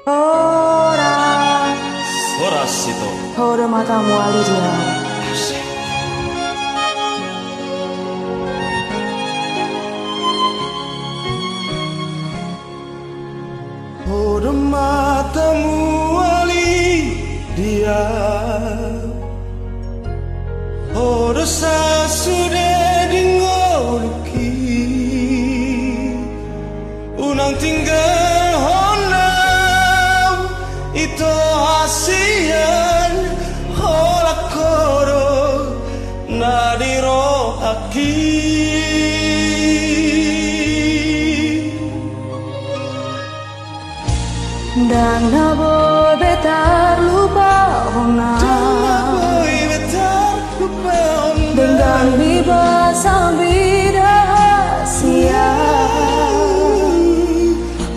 Horas, Horas itu. hore matamu Alidia. Hore matamu Alidia. Hore sasude dingoluki. Unang tinggal honam itu hasian hola koro nadiro aki. Dan naboy betar lupa ona. Dengan bebas sambil rahasia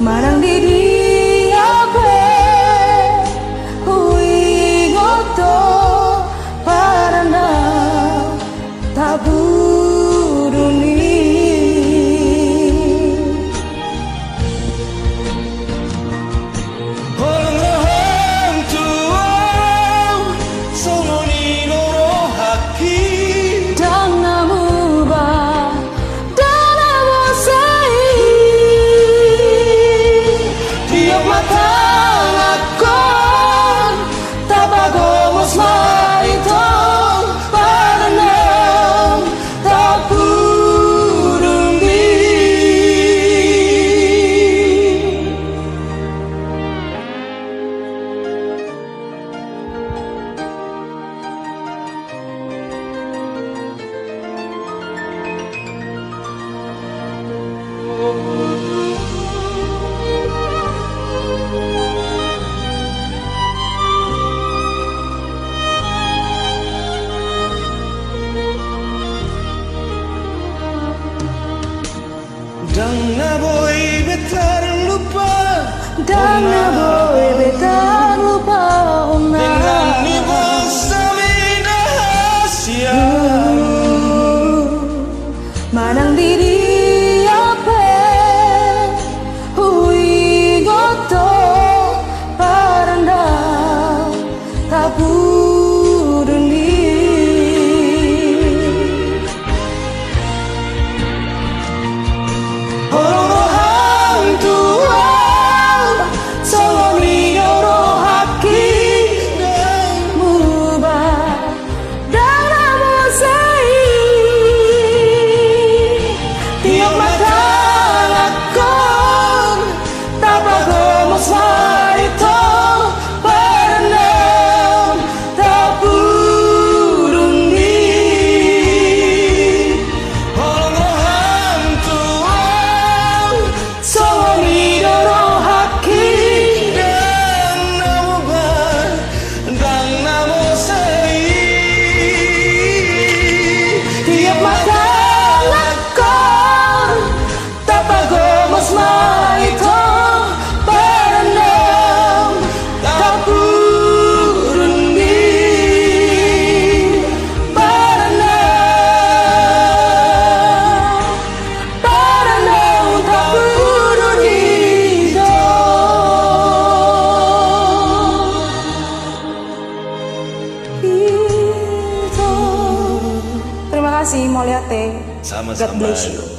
marang diri ape hui goto parana taburuni Holong rohong tuau soloni loro haki. dan namuba dan nabosai tiap mata ngakon tabagomos maitong paranam taburumbi. Dang naboy betar lupa Dan naboy betar lupa ona. dengan nibos samina hasia. Manang diri ape hui goto parandang taburuni. Holong rohong tuau soloni loro haki. Mubah dan nabosai tiap mata lakon tabagomos maitong paranam taburuni. Holong rohong tuau Soloni loro haki dan namubar dan namosai. tiap mata lakon tapagomos maitong paranam taburuni. Paranam taburuni do. Itu. Terima kasih Moliate. God Sama-sama. bless you.